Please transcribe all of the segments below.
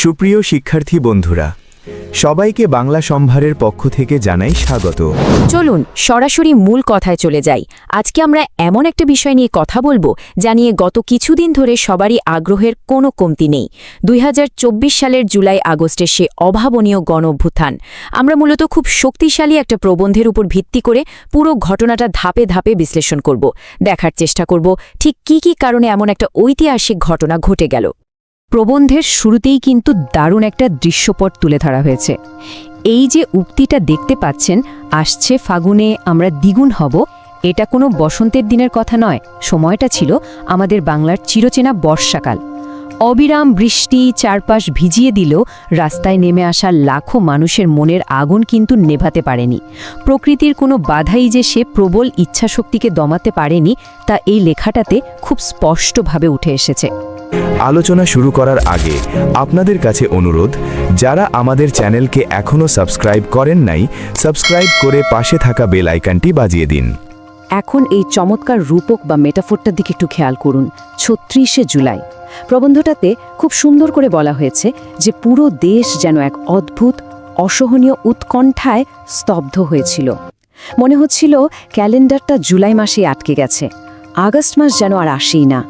সুপ্রিয় শিক্ষার্থী বন্ধুরা, সবাইকে বাংলা সম্ভারের পক্ষ থেকে জানাই স্বাগত। চলুন সরাসরি মূল কথায় চলে যাই। আজকে আমরা এমন একটা বিষয় নিয়ে কথা বলবো যা নিয়ে গত কিছুদিন ধরে সবারই আগ্রহের কোনো কমতি নেই। 2024 সালের জুলাই আগস্টে সে অভাবনীয় গণ-অভ্যুত্থান। আমরা মূলত খুব শক্তিশালী একটা প্রবন্ধের উপর ভিত্তি করে পুরো ঘটনাটা ধাপে ধাপে বিশ্লেষণ করব, দেখার চেষ্টা করব ঠিক কি কি কারণে এমন একটা ঐতিহাসিক ঘটনা ঘটে গেল। প্রবন্ধের শুরুতেই কিন্তু দারুণ একটা দৃশ্যপট তুলে ধরা হয়েছে। এই যে উক্তিটা দেখতে পাচ্ছেন, আসছে ফাগুনে আমরা দ্বিগুণ হব, এটা কোনো বসন্তের দিনের কথা নয়। সময়টা ছিল আমাদের বাংলার চিরচেনা বর্ষাকাল। অবিরাম বৃষ্টি চারপাশ ভিজিয়ে দিলেও রাস্তায় নেমে আসা লাখো মানুষের মনের আগুন কিন্তু নেভাতে পারেনি। প্রকৃতির কোনো বাধাই যে সে প্রবল ইচ্ছাশক্তিকে দমাতে পারেনি, তা এই লেখাটাতে খুব স্পষ্টভাবে উঠে এসেছে। আলোচনা শুরু করার আগে আপনাদের কাছে অনুরোধ, যারা আমাদের চ্যানেলকে এখনও সাবস্ক্রাইব করেন নাই, সাবস্ক্রাইব করে পাশে থাকা বেল আইকনটি বাজিয়ে দিন। এখন এই চমৎকার রূপক বা মেটাফোরটার দিকে একটু খেয়াল করুন। ৩৬শে জুলাই প্রবন্ধটাতে খুব সুন্দর করে বলা হয়েছে যে পুরো দেশ যেন এক অদ্ভুত অসহনীয় উৎকণ্ঠায় স্তব্ধ হয়েছিল। মনে হচ্ছিল ক্যালেন্ডারটা জুলাই মাসে আটকে গেছে, আগস্ট মাস যেন আর আসেই না।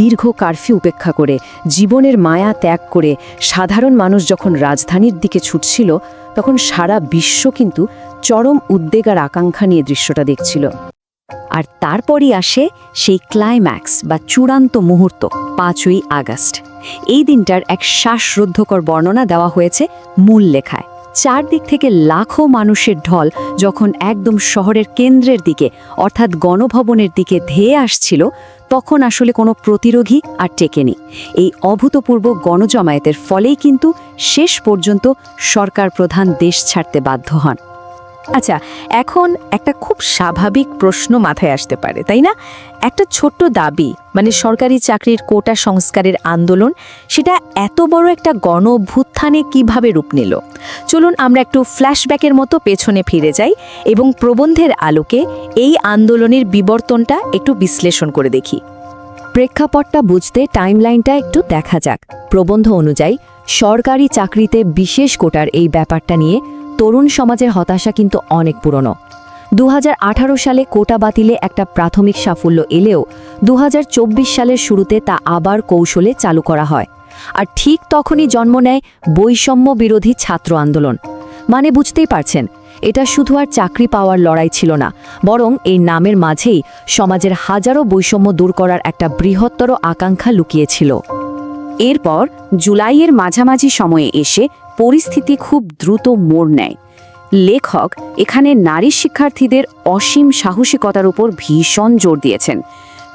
দীর্ঘ কারফিউ উপেক্ষা করে, জীবনের মায়া ত্যাগ করে সাধারণ মানুষ যখন রাজধানীর দিকে ছুটছিল, তখন সারা বিশ্ব কিন্তু চরম উদ্বেগ আর আকাঙ্ক্ষা নিয়ে দৃশ্যটা দেখছিল। আর তারপরই আসে সেই ক্লাইম্যাক্স বা চূড়ান্ত মুহূর্ত, ৫ই আগস্ট। এই দিনটার এক শ্বাসরুদ্ধকর বর্ণনা দেওয়া হয়েছে মূল লেখায়। চারদিক থেকে লাখো মানুষের ঢল যখন একদম শহরের কেন্দ্রের দিকে অর্থাৎ গণভবনের দিকে ধেয়ে আসছিল, তখন আসলে কোনো প্রতিরোধী আর টেকেনি। এই অভূতপূর্ব গণজমায়েতের ফলেই কিন্তু শেষ পর্যন্ত সরকার প্রধান দেশ ছাড়তে বাধ্য হন। আচ্ছা, এখন একটা খুব স্বাভাবিক প্রশ্ন মাথায় আসতে পারে, তাই না? একটা ছোট্ট দাবি, মানে সরকারি চাকরির কোটা সংস্কারের আন্দোলন, সেটা এত বড় একটা গণ অভ্যুত্থানে কীভাবে রূপ নিল? চলুন আমরা একটু ফ্ল্যাশব্যাকের মতো পেছনে ফিরে যাই এবং প্রবন্ধের আলোকে এই আন্দোলনের বিবর্তনটা একটু বিশ্লেষণ করে দেখি। প্রেক্ষাপটটা বুঝতে টাইমলাইনটা একটু দেখা যাক। প্রবন্ধ অনুযায়ী সরকারি চাকরিতে বিশেষ কোটার এই ব্যাপারটা নিয়ে তরুণ সমাজের হতাশা কিন্তু অনেক পুরনো। 2018 সালে কোটা বাতিলে একটা প্রাথমিক সাফল্য এলেও 2024 সালের শুরুতে তা আবার কৌশলে চালু করা হয়। আর ঠিক তখনই জন্ম নেয় বৈষম্য বিরোধী ছাত্র আন্দোলন। মানে বুঝতেই পারছেন, এটা শুধু আর চাকরি পাওয়ার লড়াই ছিল না, বরং এই নামের মাঝেই সমাজের হাজারো বৈষম্য দূর করার একটা বৃহত্তর আকাঙ্ক্ষা লুকিয়েছিল। এরপর জুলাইয়ের মাঝামাঝি সময়ে এসে পরিস্থিতি খুব দ্রুত মোড় নেয়। লেখক এখানে নারী শিক্ষার্থীদের অসীম সাহসিকতার উপর ভীষণ জোর দিয়েছেন।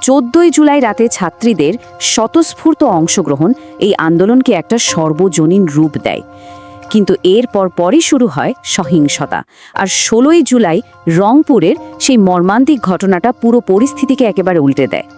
14ই জুলাই রাতে ছাত্রীদের স্বতঃস্ফূর্ত অংশগ্রহণ এই আন্দোলনকে একটা সর্বজনীন রূপ দেয়। কিন্তু এরপর পরই শুরু হয় সহিংসতা। আর 16ই জুলাই রংপুরের সেই মর্মান্তিক ঘটনাটা পুরো পরিস্থিতিকে একেবারে উল্টে দেয়।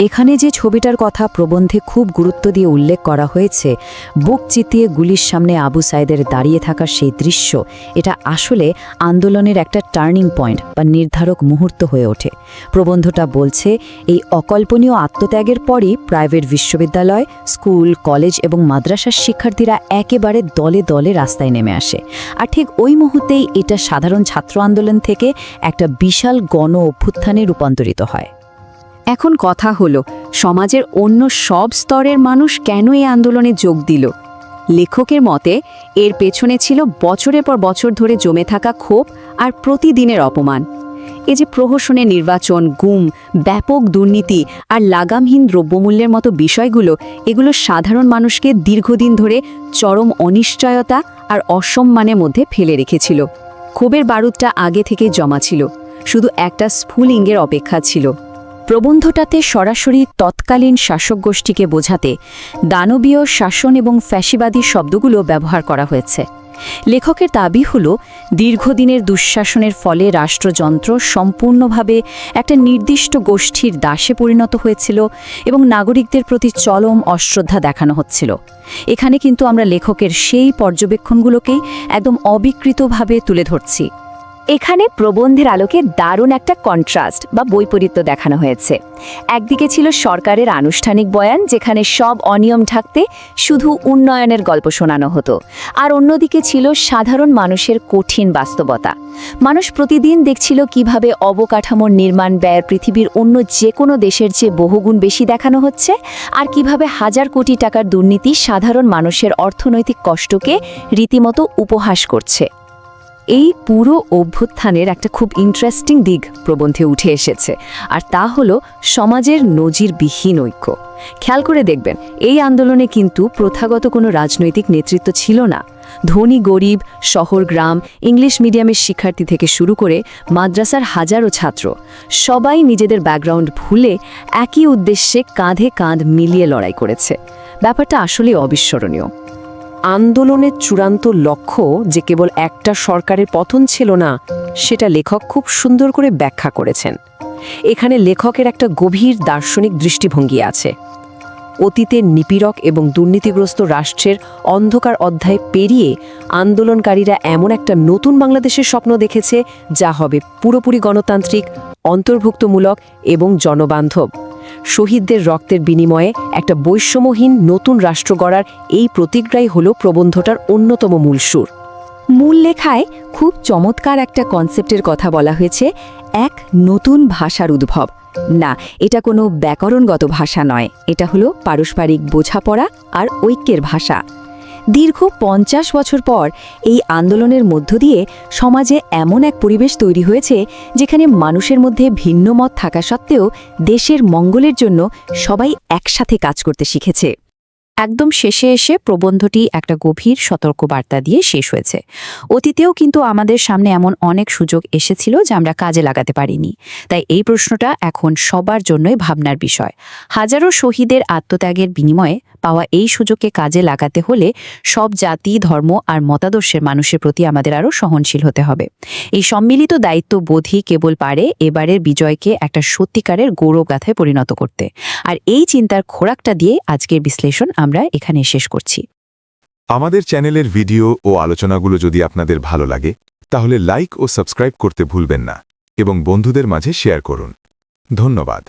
এখানে যে ছবিটার কথা প্রবন্ধে খুব গুরুত্ব দিয়ে উল্লেখ করা হয়েছে, বুক চিতিয়ে গুলির সামনে আবু সাইদের দাঁড়িয়ে থাকার সেই দৃশ্য, এটা আসলে আন্দোলনের একটা টার্নিং পয়েন্ট বা নির্ধারক মুহূর্ত হয়ে ওঠে। প্রবন্ধটা বলছে এই অকল্পনীয় আত্মত্যাগের পরই প্রাইভেট বিশ্ববিদ্যালয়, স্কুল, কলেজ এবং মাদ্রাসার শিক্ষার্থীরা একেবারে দলে দলে রাস্তায় নেমে আসে। আর ঠিক ওই মুহূর্তেই এটা সাধারণ ছাত্র আন্দোলন থেকে একটা বিশাল গণ অভ্যুত্থানে রূপান্তরিত হয়। এখন কথা হলো, সমাজের অন্য সব স্তরের মানুষ কেন এই আন্দোলনে যোগ দিল? লেখকের মতে এর পেছনে ছিল বছরের পর বছর ধরে জমে থাকা ক্ষোভ আর প্রতিদিনের অপমান। এই যে প্রহসনের নির্বাচন, গুম, ব্যাপক দুর্নীতি আর লাগামহীন দ্রব্যমূল্যের মতো বিষয়গুলো, এগুলো সাধারণ মানুষকে দীর্ঘদিন ধরে চরম অনিশ্চয়তা আর অসম্মানের মধ্যে ফেলে রেখেছিল। ক্ষোভের বারুদটা আগে থেকেই জমা ছিল, শুধু একটা স্ফুলিঙ্গের অপেক্ষা ছিল। প্রবন্ধটাতে সরাসরি তৎকালীন শাসক গোষ্ঠীকে বোঝাতে দানবীয় শাসন এবং ফ্যাসিবাদী শব্দগুলো ব্যবহার করা হয়েছে। লেখকের দাবি হল, দীর্ঘদিনের দুঃশাসনের ফলে রাষ্ট্রযন্ত্র সম্পূর্ণভাবে একটা নির্দিষ্ট গোষ্ঠীর দাসে পরিণত হয়েছিল এবং নাগরিকদের প্রতি চরম অশ্রদ্ধা দেখানো হচ্ছিল। এখানে কিন্তু আমরা লেখকের সেই পর্যবেক্ষণগুলোকেই একদম অবিকৃতভাবে তুলে ধরছি। এখানে প্রবন্ধের আলোকে দারুণ একটা কন্ট্রাস্ট বা বৈপরীত্য দেখানো হয়েছে। একদিকে ছিল সরকারের আনুষ্ঠানিক বয়ান, যেখানে সব অনিয়ম ঢাকতে শুধু উন্নয়নের গল্প শোনানো হতো, আর অন্যদিকে ছিল সাধারণ মানুষের কঠিন বাস্তবতা। মানুষ প্রতিদিন দেখছিল কিভাবে অবকাঠামোর নির্মাণ ব্যয় পৃথিবীর অন্য যে কোনো দেশের চেয়ে বহুগুণ বেশি দেখানো হচ্ছে, আর কিভাবে হাজার কোটি টাকার দুর্নীতি সাধারণ মানুষের অর্থনৈতিক কষ্টকে রীতিমতো উপহাস করছে। এই পুরো অভ্যুত্থানের একটা খুব ইন্টারেস্টিং দিক প্রবন্ধে উঠে এসেছে, আর তা হলো সমাজের নজিরবিহীন ঐক্য। খেয়াল করে দেখবেন, এই আন্দোলনে কিন্তু প্রথাগত কোনো রাজনৈতিক নেতৃত্ব ছিল না। ধনী গরিব, শহর গ্রাম, ইংলিশ মিডিয়ামের শিক্ষার্থী থেকে শুরু করে মাদ্রাসার হাজারো ছাত্র, সবাই নিজেদের ব্যাকগ্রাউন্ড ভুলে একই উদ্দেশ্যে কাঁধে কাঁধ মিলিয়ে লড়াই করেছে। ব্যাপারটা আসলে অবিস্মরণীয়। আন্দোলনের চূড়ান্ত লক্ষ্য যে কেবল একটা সরকারের পতন ছিল না, সেটা লেখক খুব সুন্দর করে ব্যাখ্যা করেছেন। এখানে লেখকের একটা গভীর দার্শনিক দৃষ্টিভঙ্গি আছে। অতীতের নিপীড়ক এবং দুর্নীতিগ্রস্ত রাষ্ট্রের অন্ধকার অধ্যায় পেরিয়ে আন্দোলনকারীরা এমন একটা নতুন বাংলাদেশের স্বপ্ন দেখেছে, যা হবে পুরোপুরি গণতান্ত্রিক, অন্তর্ভুক্তমূলক এবং জনবান্ধব। শহীদদের রক্তের বিনিময়ে একটা বৈষম্যহীন নতুন রাষ্ট্র গড়ার এই প্রতিজ্ঞাই হল প্রবন্ধটার অন্যতম মূল সুর। মূল লেখায় খুব চমৎকার একটা কনসেপ্টের কথা বলা হয়েছে, এক নতুন ভাষার উদ্ভব। না, এটা কোনো ব্যাকরণগত ভাষা নয়, এটা হলো পারস্পরিক বোঝাপড়া আর ঐক্যের ভাষা। দীর্ঘ 50 বছর পর এই আন্দোলনের মধ্য দিয়ে সমাজে এমন এক পরিবেশ তৈরি হয়েছে, যেখানে মানুষের মধ্যে ভিন্ন মত থাকা সত্ত্বেও দেশের মঙ্গলের জন্য সবাই একসাথে কাজ করতে শিখেছে। একদম শেষে এসে প্রবন্ধটি একটা গভীর সতর্কবার্তা দিয়ে শেষ হয়েছে। অতীতেও কিন্তু আমাদের সামনে এমন অনেক সুযোগ এসেছিল যা আমরা কাজে লাগাতে পারিনি। তাই এই প্রশ্নটা এখন সবার জন্যই ভাবনার বিষয়। হাজারো শহীদের আত্মত্যাগের বিনিময়ে পাওয়া এই সুযোগকে কাজে লাগাতে হলে সব জাতি, ধর্ম আর মতাদর্শের মানুষের প্রতি আমাদের আরও সহনশীল হতে হবে। এই সম্মিলিত দায়িত্ববোধই কেবল পারে এবারের বিজয়কে একটা সত্যিকারের গৌরবগাথায় পরিণত করতে। আর এই চিন্তার খোরাকটা দিয়ে আজকের বিশ্লেষণ আমরা এখানে শেষ করছি। আমাদের চ্যানেলের ভিডিও ও আলোচনাগুলো যদি আপনাদের ভালো লাগে, তাহলে লাইক ও সাবস্ক্রাইব করতে ভুলবেন না এবং বন্ধুদের মাঝে শেয়ার করুন। ধন্যবাদ।